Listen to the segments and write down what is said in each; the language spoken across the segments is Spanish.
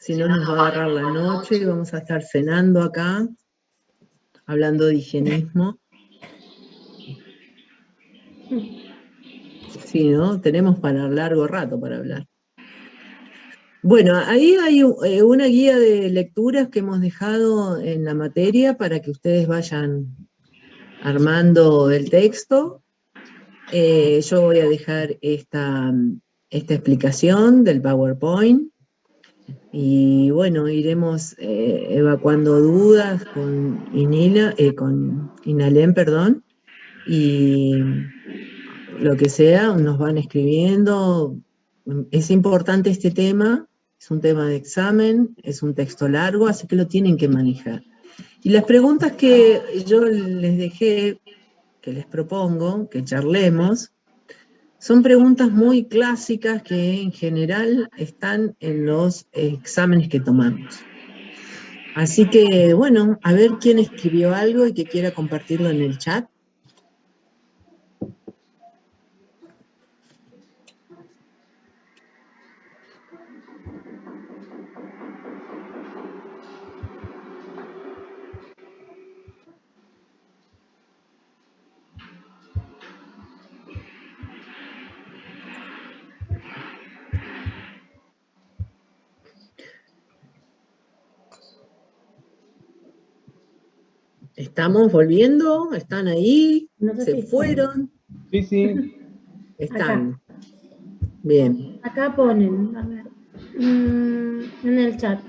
si no nos va a agarrar la noche, vamos a estar cenando acá, hablando de higienismo. Sí, ¿no? Tenemos para largo rato para hablar. Bueno, ahí hay una guía de lecturas que hemos dejado en la materia para que ustedes vayan armando el texto. Yo voy a dejar esta explicación del PowerPoint y bueno, iremos evacuando dudas con Inalem, perdón, y lo que sea, nos van escribiendo. Es importante este tema, es un tema de examen, es un texto largo, así que lo tienen que manejar. Y las preguntas que yo les dejé, que les propongo, que charlemos, son preguntas muy clásicas que en general están en los exámenes que tomamos. Así que, bueno, a ver quién escribió algo y que quiera compartirlo en el chat. ¿Estamos volviendo? ¿Están ahí? No sé ¿Se si fueron? Sí, sí. Están. Acá. Bien. Acá ponen, a ver, en el chat,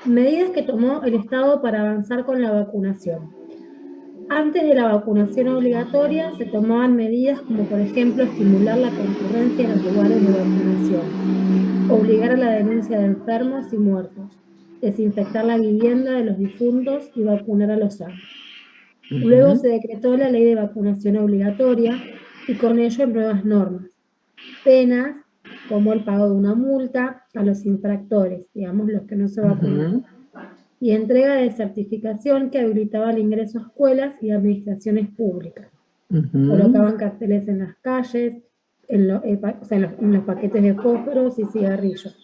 medidas que tomó el Estado para avanzar con la vacunación. Antes de la vacunación obligatoria se tomaban medidas como, por ejemplo, estimular la concurrencia en los lugares de vacunación, obligar a la denuncia de enfermos y muertos, desinfectar la vivienda de los difuntos y vacunar a los sanos. Luego se decretó la ley de vacunación obligatoria y con ello nuevas normas, penas como el pago de una multa a los infractores, digamos los que no se vacunaron, y entrega de certificación que habilitaba el ingreso a escuelas y administraciones públicas. Colocaban carteles en las calles, en los paquetes de fósforos y cigarrillos.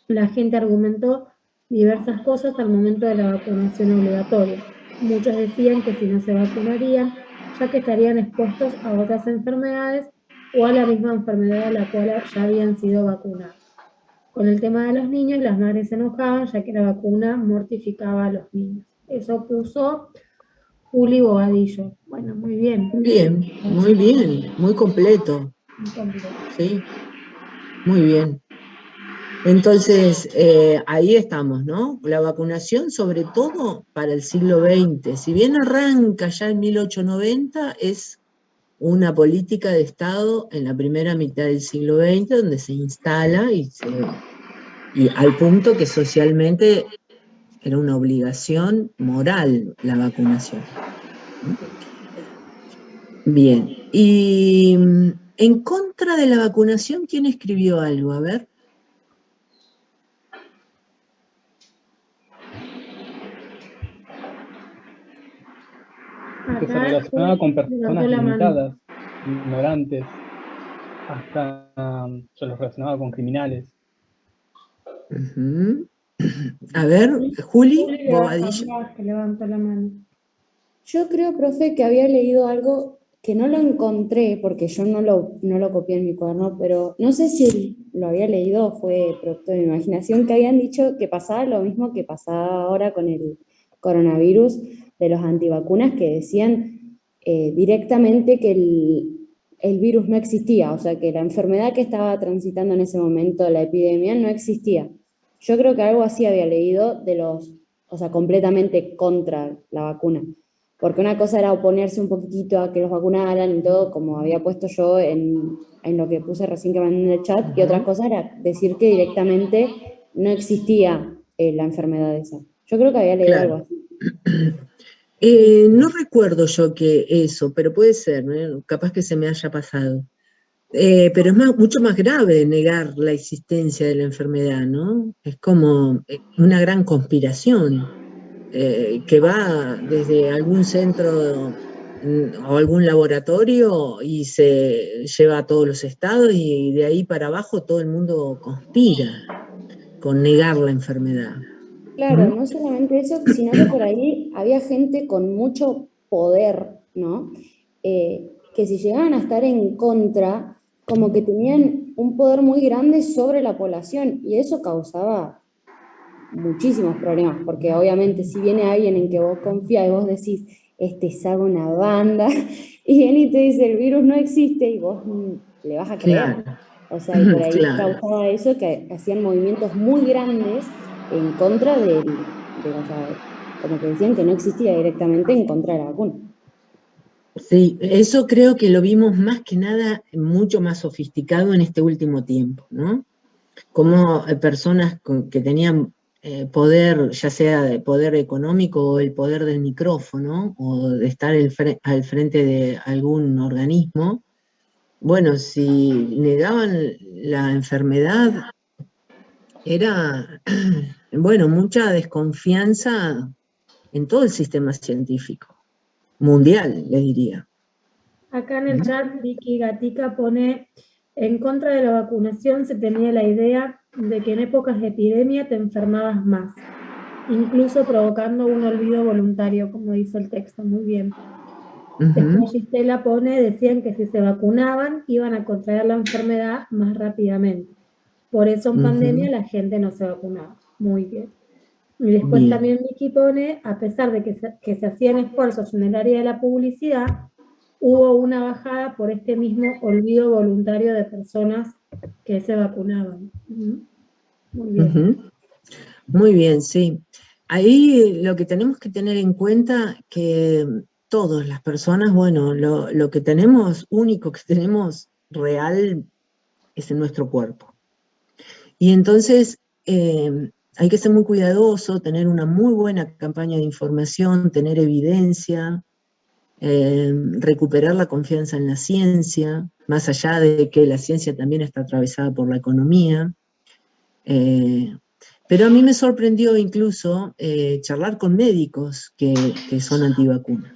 La gente argumentó diversas cosas al momento de la vacunación obligatoria. Muchos decían que si no se vacunarían, ya que estarían expuestos a otras enfermedades o a la misma enfermedad a la cual ya habían sido vacunados. Con el tema de los niños, las madres se enojaban ya que la vacuna mortificaba a los niños. Eso puso Juli Bobadillo. Bueno, muy bien. Bien, muy completo. Muy completo. Sí, muy bien. Entonces, ahí estamos, ¿no? La vacunación, sobre todo para el siglo XX, si bien arranca ya en 1890, es una política de Estado en la primera mitad del siglo XX, donde se instala y al punto que socialmente era una obligación moral la vacunación. Bien, y en contra de la vacunación, ¿quién escribió algo? A ver. Que se relacionaba con personas limitadas, ignorantes, hasta se los relacionaba con criminales. A ver, Juli Bobadillo. Levanta la mano. Yo creo, profe, que había leído algo que no lo encontré, porque yo no lo copié en mi cuaderno, pero no sé si lo había leído o fue producto de mi imaginación, que habían dicho que pasaba lo mismo que pasaba ahora con el coronavirus de los antivacunas, que decían directamente que el virus no existía, o sea, que la enfermedad que estaba transitando en ese momento, la epidemia, no existía. Yo creo que algo así había leído o sea, completamente contra la vacuna. Porque una cosa era oponerse un poquitito a que los vacunaran y todo, como había puesto yo en lo que puse recién que mandé en el chat, y otra cosa era decir que directamente no existía la enfermedad esa. Yo creo que había leído algo así. No recuerdo yo que eso, pero puede ser, ¿no? Capaz que se me haya pasado. Pero es mucho más grave negar la existencia de la enfermedad, ¿no? Es como una gran conspiración que va desde algún centro o algún laboratorio y se lleva a todos los estados y de ahí para abajo todo el mundo conspira con negar la enfermedad. Claro, no solamente eso, sino que por ahí había gente con mucho poder, ¿no? Que si llegaban a estar en contra, como que tenían un poder muy grande sobre la población, y eso causaba muchísimos problemas, porque obviamente si viene alguien en que vos confías y vos decís, sabe una banda, y viene y te dice, el virus no existe, y vos le vas a creer. Claro, O sea, y por ahí claro. causaba eso, que hacían movimientos muy grandes en contra o sea, como que decían que no existía directamente en contra de la vacuna. Sí, eso creo que lo vimos más que nada mucho más sofisticado en este último tiempo, ¿no? Como personas que tenían poder, ya sea de poder económico o el poder del micrófono, o de estar al frente de algún organismo, bueno, si negaban la enfermedad, era, bueno, mucha desconfianza en todo el sistema científico, mundial, le diría. Acá en el chat Vicky Gatica pone, en contra de la vacunación se tenía la idea de que en épocas de epidemia te enfermabas más, incluso provocando un olvido voluntario, como dice el texto, muy bien. Después Gisela pone, decían que si se vacunaban iban a contraer la enfermedad más rápidamente. Por eso en pandemia la gente no se vacunaba. Muy bien. Y después Bien. también Vicky pone, a pesar de que se hacían esfuerzos en el área de la publicidad, hubo una bajada por este mismo olvido voluntario de personas que se vacunaban. Muy bien. Muy bien, sí. Ahí lo que tenemos que tener en cuenta que todas las personas, bueno, lo que tenemos, único que tenemos real, es en nuestro cuerpo. Y entonces hay que ser muy cuidadoso, tener una muy buena campaña de información, tener evidencia, recuperar la confianza en la ciencia, más allá de que la ciencia también está atravesada por la economía. Pero a mí me sorprendió incluso charlar con médicos que son antivacunas.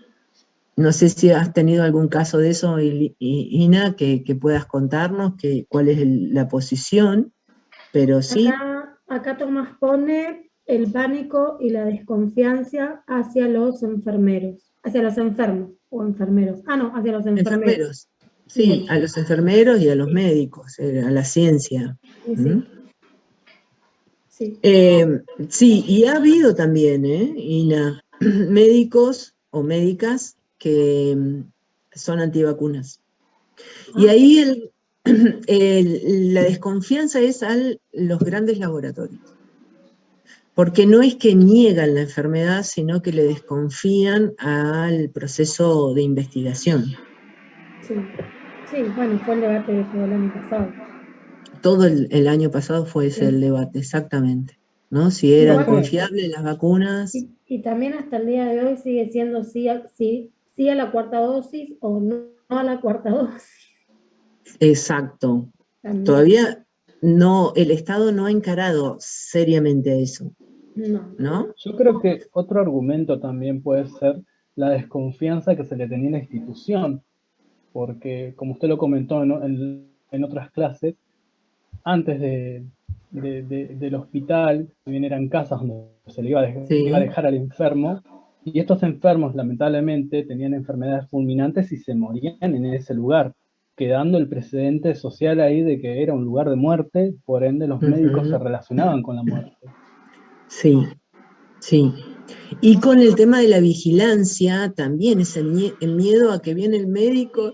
No sé si has tenido algún caso de eso, Ina, que puedas contarnos cuál es la posición, pero sí. Acá Tomás pone el pánico y la desconfianza hacia los enfermeros, hacia los enfermos o enfermeros. No, hacia los enfermeros. Sí, bien. A los enfermeros y a los médicos, a la ciencia. Sí. Sí, y ha habido también, Ina, médicos o médicas que son antivacunas. Y ahí la desconfianza es a los grandes laboratorios. Porque no es que niegan la enfermedad, sino que le desconfían al proceso de investigación. Sí, bueno, fue el debate de todo el año pasado. Todo el año pasado fue ese el debate, exactamente. ¿No? Si eran confiables las vacunas. Y también hasta el día de hoy sigue siendo sí a la cuarta dosis o no a la cuarta dosis. Exacto. También. Todavía no, el Estado no ha encarado seriamente eso. No. Yo creo que otro argumento también puede ser la desconfianza que se le tenía a la institución, porque como usted lo comentó en otras clases, antes del hospital, también eran casas donde se le iba a dejar al enfermo, y estos enfermos lamentablemente tenían enfermedades fulminantes y se morían en ese lugar, quedando el precedente social ahí de que era un lugar de muerte, por ende los médicos se relacionaban con la muerte. Sí, sí. Y con el tema de la vigilancia también es el miedo a que viene el médico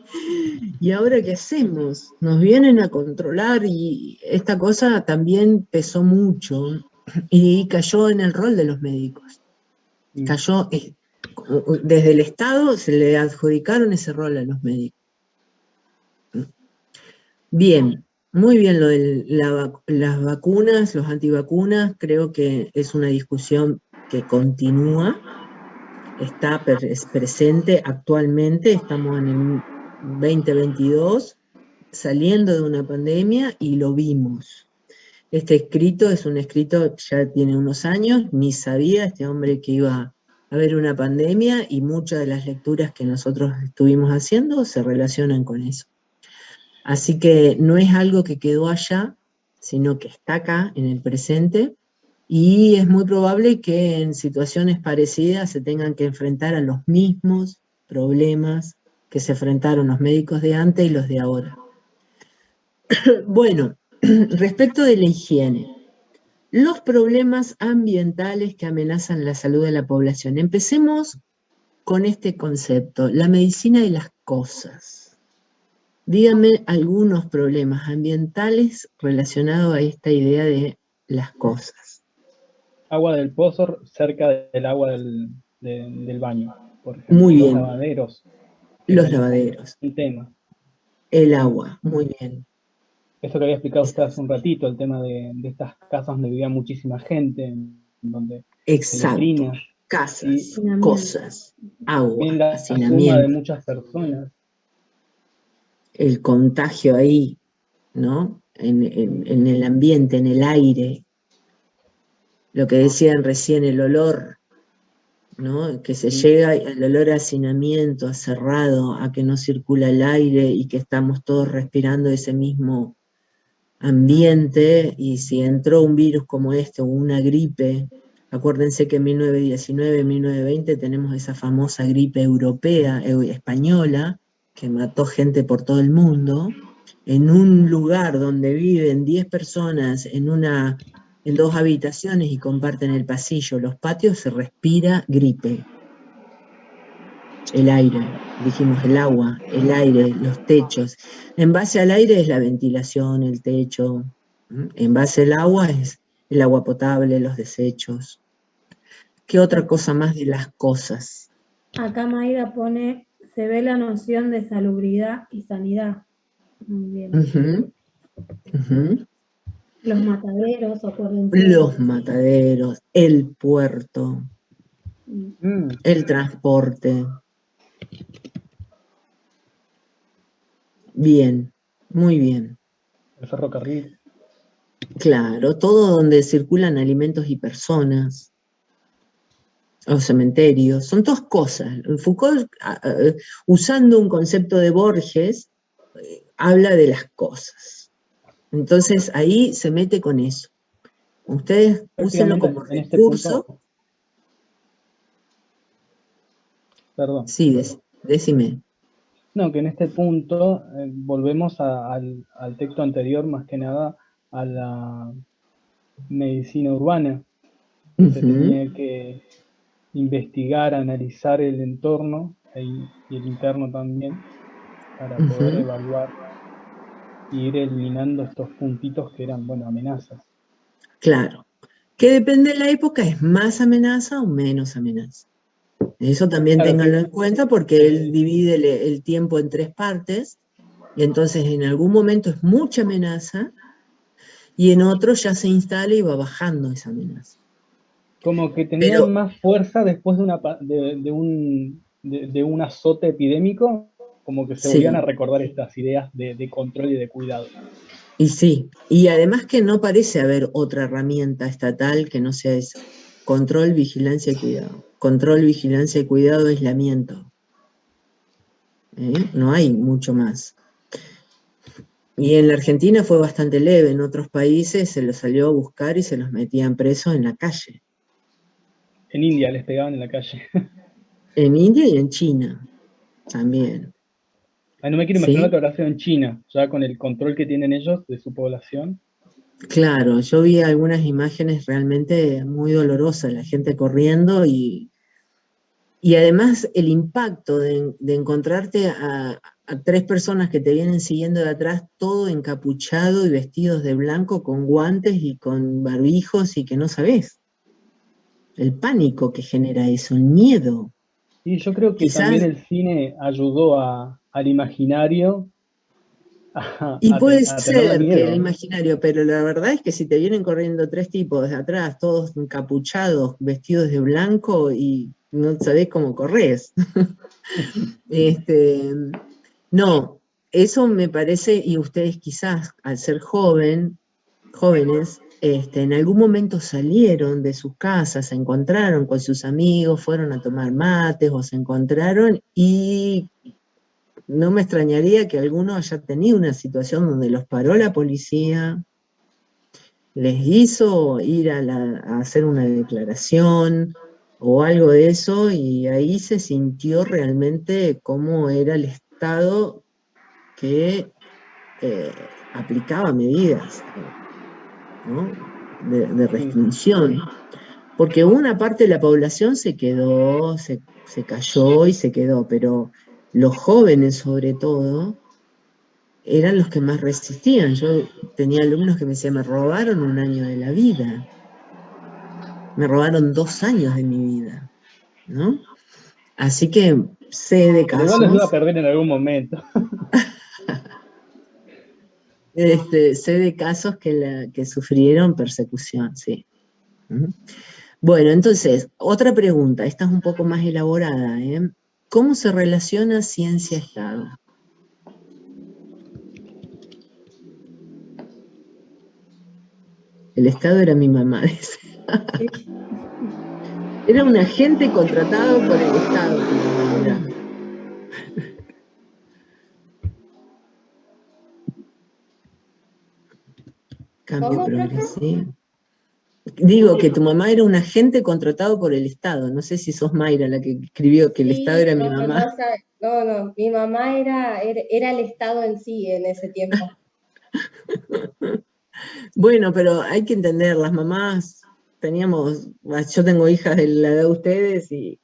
y ahora ¿qué hacemos? Nos vienen a controlar y esta cosa también pesó mucho y cayó en el rol de los médicos. Cayó, desde el Estado se le adjudicaron ese rol a los médicos. Bien, muy bien lo de las vacunas, los antivacunas, creo que es una discusión que continúa, está presente actualmente, estamos en el 2022, saliendo de una pandemia y lo vimos. Este escrito es un escrito, ya tiene unos años, ni sabía este hombre que iba a haber una pandemia y muchas de las lecturas que nosotros estuvimos haciendo se relacionan con eso. Así que no es algo que quedó allá, sino que está acá, en el presente, y es muy probable que en situaciones parecidas se tengan que enfrentar a los mismos problemas que se enfrentaron los médicos de antes y los de ahora. Bueno, respecto de la higiene, los problemas ambientales que amenazan la salud de la población. Empecemos con este concepto, la medicina de las cosas. Díganme algunos problemas ambientales relacionados a esta idea de las cosas. Agua del pozo cerca del agua del baño, por ejemplo. Muy bien. Los lavaderos. Los lavaderos. Un tema. El agua, muy bien. Eso que había explicado usted hace un ratito, el tema de estas casas donde vivía muchísima gente, en donde Exacto. letrinas, Casas, y cosas, agua, bien la suma de hacinamiento, muchas personas. el contagio ahí, ¿no? En el ambiente, en el aire. Lo que decían recién, el olor, ¿no? Que se llega el olor a hacinamiento, a cerrado, a que no circula el aire y que estamos todos respirando ese mismo ambiente, y si entró un virus como este o una gripe, acuérdense que en 1919, 1920 tenemos esa famosa gripe europea, española, que mató gente por todo el mundo, en un lugar donde viven 10 personas en 2 habitaciones y comparten el pasillo, los patios, se respira gripe. El aire, dijimos el agua, el aire, los techos. En base al aire es la ventilación, el techo. En base al agua es el agua potable, los desechos. ¿Qué otra cosa más de las cosas? Acá Maida pone, se ve la noción de salubridad y sanidad. Muy bien. Uh-huh. Uh-huh. Los mataderos, acuérdense. Los mataderos, el puerto, el transporte. Bien, muy bien. El ferrocarril. Claro, todo donde circulan alimentos y personas. Los cementerios, son todas cosas. Foucault, usando un concepto de Borges, habla de las cosas. Entonces ahí se mete con eso. Ustedes úsenlo como recurso. Punto, perdón. Sí, decime. No, que en este punto volvemos al texto anterior, más que nada a la medicina urbana. Se tenía que investigar, analizar el entorno y el interno también, para poder evaluar e ir eliminando estos puntitos que eran, bueno, amenazas. Claro. Que depende de la época, es más amenaza o menos amenaza. Eso también claro, ténganlo en cuenta, porque él divide el tiempo en 3 partes, y entonces en algún momento es mucha amenaza, y en otro ya se instala y va bajando esa amenaza. Como que tenían más fuerza después de un azote epidémico, como que se volvían a recordar estas ideas de control y de cuidado. Y sí, y además que no parece haber otra herramienta estatal que no sea esa. Control, vigilancia y cuidado. Control, vigilancia y cuidado, aislamiento. No hay mucho más. Y en la Argentina fue bastante leve, en otros países se los salió a buscar y se los metían presos en la calle. En India les pegaban en la calle. En India y en China también. Ay, no me quiero imaginar lo que habrá sido en China, ya con el control que tienen ellos de su población. Claro, yo vi algunas imágenes realmente muy dolorosas, la gente corriendo y además el impacto de encontrarte a 3 personas que te vienen siguiendo de atrás, todo encapuchado y vestidos de blanco, con guantes y con barbijos, y que no sabés. El pánico que genera eso, el miedo. Y yo creo que también el cine ayudó al imaginario y puede ser que el imaginario, pero la verdad es que si te vienen corriendo 3 tipos de atrás, todos encapuchados, vestidos de blanco, y no sabés cómo corres. No, eso me parece, y ustedes quizás, al ser jóvenes, en algún momento salieron de sus casas, se encontraron con sus amigos, fueron a tomar mates o se encontraron, y no me extrañaría que alguno haya tenido una situación donde los paró la policía, les hizo ir a hacer una declaración o algo de eso, y ahí se sintió realmente cómo era el Estado que aplicaba medidas, ¿no? de restricción. Porque una parte de la población se quedó, se cayó y se quedó, pero los jóvenes sobre todo eran los que más resistían. Yo tenía alumnos que me decían, me robaron un año de la vida, me robaron 2 años de mi vida, ¿no? Así que sé de Pero igual los iba a casos, perder en algún momento. sé de casos que sufrieron persecución, sí. ¿Mm? Bueno, entonces, otra pregunta, esta es un poco más elaborada, ¿eh? ¿Cómo se relaciona ciencia-Estado? El Estado era mi mamá, dice. Era un agente contratado por el Estado, tu mamá era. Cambio ¿Cómo, profe? progresivo. Digo que tu mamá era un agente contratado por el Estado. No sé si sos Mayra la que escribió que el Estado Sí, era mi profe, no, mamá. o sea, no, mi mamá era el Estado en sí en ese tiempo. Bueno, pero hay que entender, las mamás yo tengo hijas de la edad de ustedes y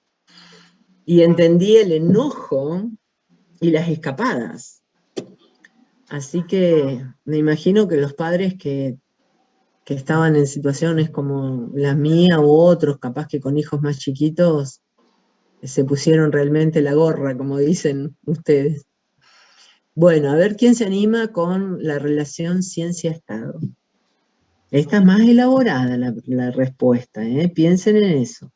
entendí el enojo y las escapadas. Así que me imagino que los padres que estaban en situaciones como la mía u otros, capaz que con hijos más chiquitos, se pusieron realmente la gorra, como dicen ustedes. Bueno, a ver quién se anima con la relación ciencia-Estado. Esta es más elaborada la respuesta, ¿eh? Piensen en eso.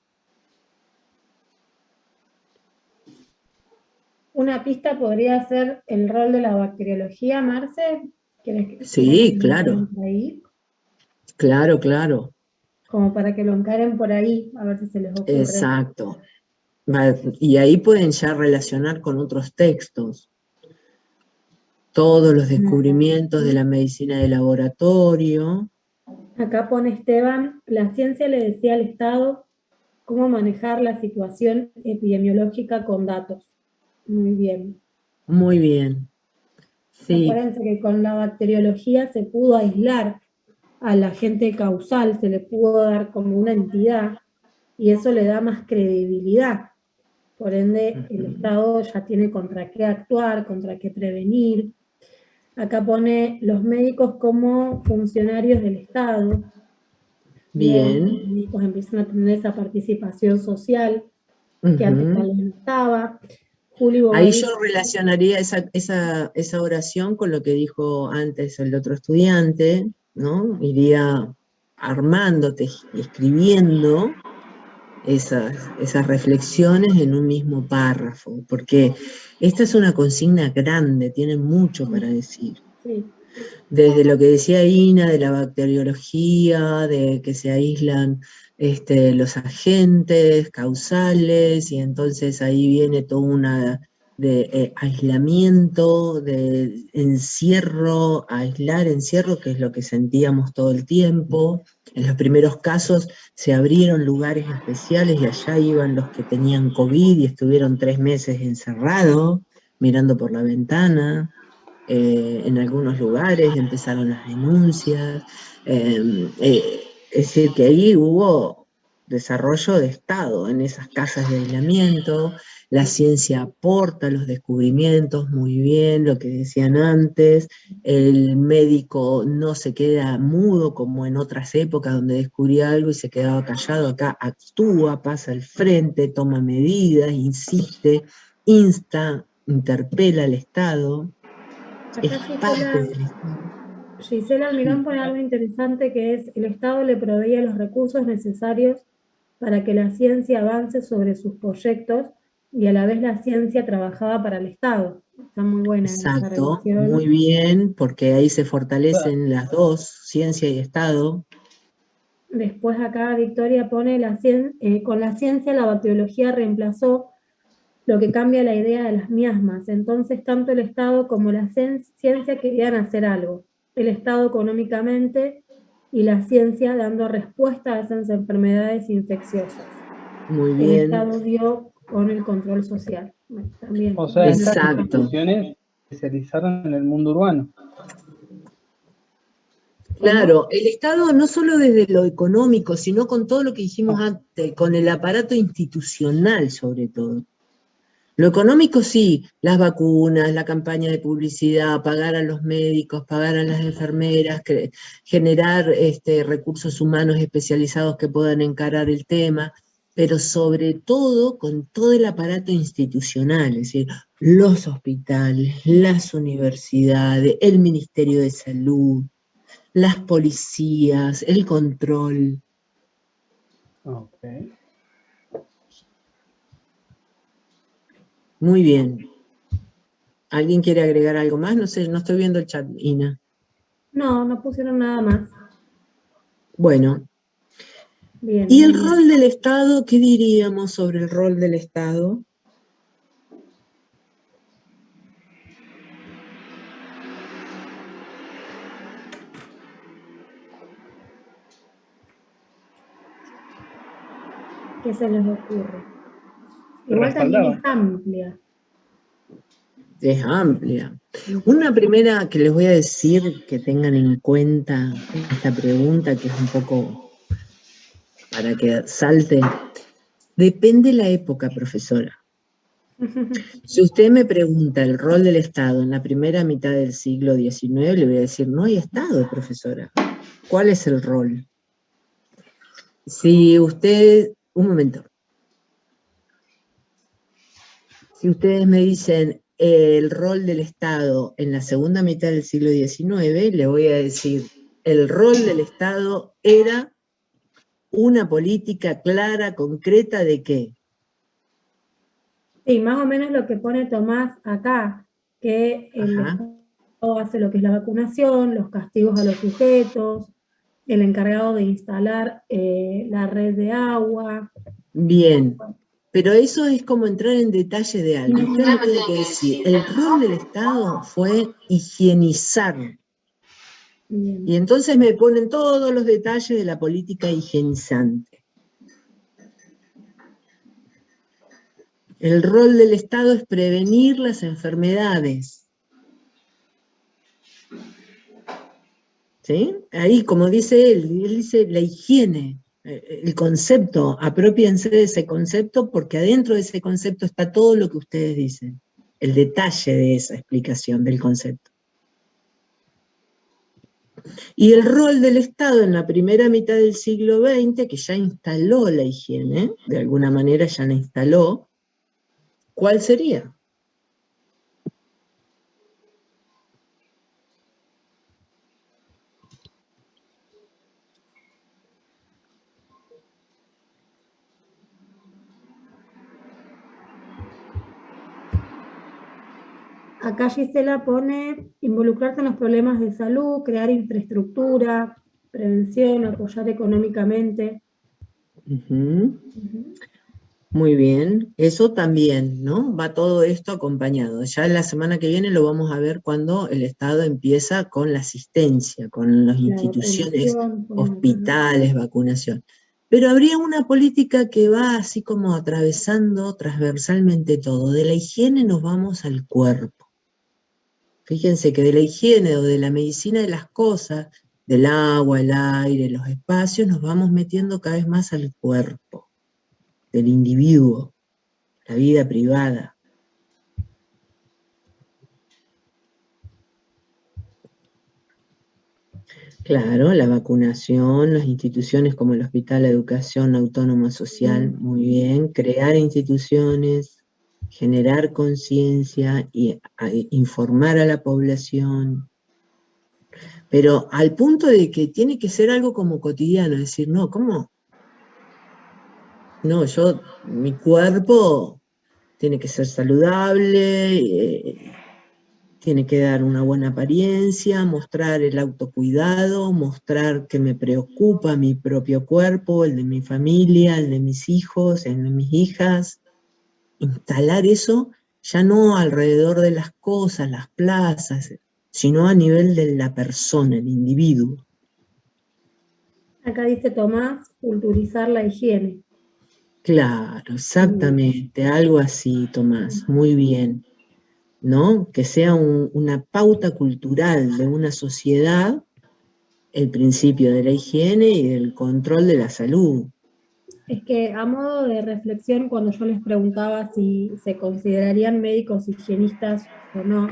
Una pista podría ser el rol de la bacteriología, Marce. ¿Querés Sí, que lo claro, encaren por ahí? claro, claro, Como para que lo encaren por ahí, a ver si se les ocurre. exacto. Y ahí pueden ya relacionar con otros textos. Todos los descubrimientos de la medicina de laboratorio. Acá pone Esteban, la ciencia le decía al Estado cómo manejar la situación epidemiológica con datos. Muy bien. Muy bien. Sí. Acuérdense que con la bacteriología se pudo aislar al agente causal, se le pudo dar como una entidad y eso le da más credibilidad. Por ende, el Estado ya tiene contra qué actuar, contra qué prevenir. Acá pone los médicos como funcionarios del Estado. Bien, Bien. los médicos empiezan a tener esa participación social que antes Ujú. tal vez no estaba. Julio Ahí yo Bobadilla. relacionaría esa oración con lo que dijo antes el otro estudiante, ¿no? Iría armándote y escribiendo esas reflexiones en un mismo párrafo, porque esta es una consigna grande, tiene mucho para decir. Sí. Desde lo que decía Ina, de la bacteriología, de que se aíslan los agentes causales, y entonces ahí viene toda una de aislamiento, de encierro, aislar, encierro, que es lo que sentíamos todo el tiempo. En los primeros casos se abrieron lugares especiales y allá iban los que tenían COVID y estuvieron 3 meses encerrados, mirando por la ventana. En algunos lugares empezaron las denuncias, es decir, que ahí hubo desarrollo de Estado en esas casas de aislamiento, la ciencia aporta los descubrimientos, muy bien, lo que decían antes, el médico no se queda mudo como en otras épocas donde descubría algo y se quedaba callado, acá actúa, pasa al frente, toma medidas, insiste, insta, interpela al Estado. Acá Es parte del Estado. Gisela Almirón pone algo interesante que es el Estado le proveía los recursos necesarios para que la ciencia avance sobre sus proyectos y a la vez la ciencia trabajaba para el Estado. Está muy buena esa Exacto, muy relación. bien, porque ahí se Claro. fortalecen las dos, ciencia y Estado. Después acá Victoria pone con la ciencia la bacteriología reemplazó, lo que cambia la idea de las miasmas. Entonces tanto el Estado como la ciencia querían hacer algo. El Estado económicamente y la ciencia dando respuesta a esas enfermedades infecciosas. Muy El bien. Estado dio con el control social. Bueno, también. O sea, estas Exacto. instituciones se especializaron en el mundo urbano. Claro, el Estado no solo desde lo económico, sino con todo lo que dijimos antes, con el aparato institucional sobre todo. Lo económico sí, las vacunas, la campaña de publicidad, pagar a los médicos, pagar a las enfermeras, generar recursos humanos especializados que puedan encarar el tema, pero sobre todo con todo el aparato institucional, es decir, los hospitales, las universidades, el Ministerio de Salud, las policías, el control. Ok. Muy bien. ¿Alguien quiere agregar algo más? No sé, no estoy viendo el chat, Ina. No, no pusieron nada más. Bueno. Bien. ¿Y el rol del Estado? ¿Qué diríamos sobre el rol del Estado? ¿Qué se les ocurre? Igual también es amplia. Es amplia. Una primera que les voy a decir que tengan en cuenta esta pregunta, que es un poco para que salte. Depende la época, profesora. Si usted me pregunta el rol del Estado en la primera mitad del siglo XIX, le voy a decir, no hay Estado, profesora. ¿Cuál es el rol? Si usted, un momento. Si ustedes me dicen el rol del Estado en la segunda mitad del siglo XIX, le voy a decir, el rol del Estado era una política clara, concreta, ¿de qué? Sí, más o menos lo que pone Tomás acá, que el Estado hace lo que es la vacunación, los castigos a los sujetos, el encargado de instalar la red de agua. Bien, pero eso es como entrar en detalle de algo. Usted me tiene que decir, el rol del Estado fue higienizar. Bien. Y entonces me ponen todos los detalles de la política higienizante. El rol del Estado es prevenir las enfermedades. ¿Sí? Ahí, como dice él dice la higiene, el concepto, apropiense de ese concepto porque adentro de ese concepto está todo lo que ustedes dicen, el detalle de esa explicación del concepto. Y el rol del Estado en la primera mitad del siglo XX, que ya instaló la higiene, de alguna manera ya la instaló, ¿cuál sería? Acá Gisela pone involucrarse en los problemas de salud, crear infraestructura, prevención, apoyar económicamente. Muy bien, eso también, ¿no? Va todo esto acompañado. Ya la semana que viene lo vamos a ver cuando el Estado empieza con la asistencia, con las instituciones, hospitales, vacunación. Pero habría una política que va así como atravesando transversalmente todo. De la higiene nos vamos al cuerpo. Fíjense que de la higiene o de la medicina de las cosas, del agua, el aire, los espacios, nos vamos metiendo cada vez más al cuerpo, del individuo, la vida privada. Claro, la vacunación, las instituciones como el Hospital de Educación Autónoma Social, muy bien, crear instituciones, generar conciencia y informar a la población, pero al punto de que tiene que ser algo como cotidiano, es decir, no, ¿cómo? No, mi cuerpo tiene que ser saludable, tiene que dar una buena apariencia, mostrar el autocuidado, mostrar que me preocupa mi propio cuerpo, el de mi familia, el de mis hijos, el de mis hijas. Instalar eso ya no alrededor de las cosas, las plazas, sino a nivel de la persona, el individuo. Acá dice Tomás, culturizar la higiene. Claro, exactamente, algo así, Tomás, muy bien, ¿no? Que sea una pauta cultural de una sociedad, el principio de la higiene y del control de la salud. Es que a modo de reflexión, cuando yo les preguntaba si se considerarían médicos higienistas o no,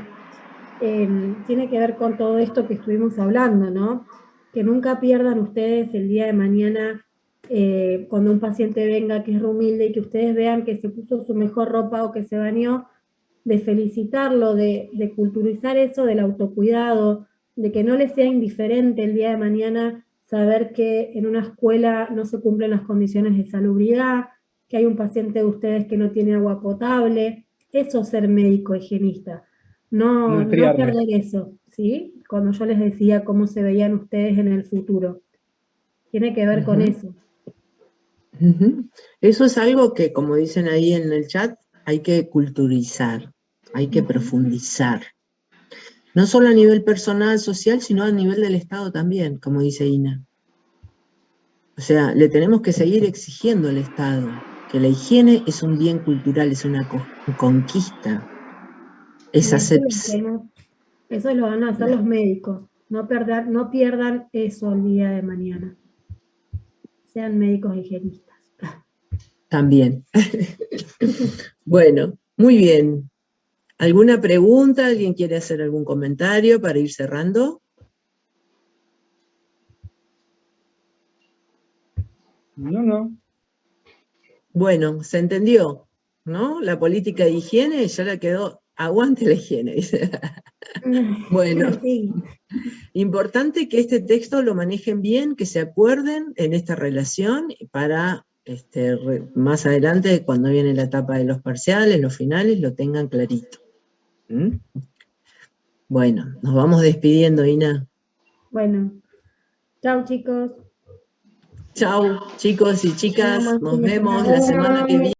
tiene que ver con todo esto que estuvimos hablando, ¿no? Que nunca pierdan ustedes el día de mañana, cuando un paciente venga que es humilde y que ustedes vean que se puso su mejor ropa o que se bañó, de felicitarlo, de culturizar eso del autocuidado, de que no les sea indiferente el día de mañana saber que en una escuela no se cumplen las condiciones de salubridad, que hay un paciente de ustedes que no tiene agua potable. Eso es ser médico higienista. No, no Enfriarme. perder eso, ¿sí? Cuando yo les decía cómo se veían ustedes en el futuro. Tiene que ver con Ujú, eso. ujú. Eso es algo que, como dicen ahí en el chat, hay que culturizar, hay que profundizar. No solo a nivel personal, social, sino a nivel del Estado también, como dice Ina. O sea, le tenemos que seguir exigiendo al Estado que la higiene es un bien cultural, es una conquista, es Y aceptarse. eso lo van a hacer los médicos. No pierdan eso el día de mañana. Sean médicos higienistas. También. Bueno, muy bien. ¿Alguna pregunta? ¿Alguien quiere hacer algún comentario para ir cerrando? No. Bueno, se entendió, ¿no? La política de higiene ya la quedó. Aguante la higiene, dice. Bueno, Sí. importante que este texto lo manejen bien, que se acuerden en esta relación para más adelante, cuando viene la etapa de los parciales, los finales, lo tengan clarito. ¿Mm? Bueno, nos vamos despidiendo, Ina. Bueno, chao chicos. Chau, chicos y chicas, Nos vemos el nos fin de vemos semana. la semana que viene.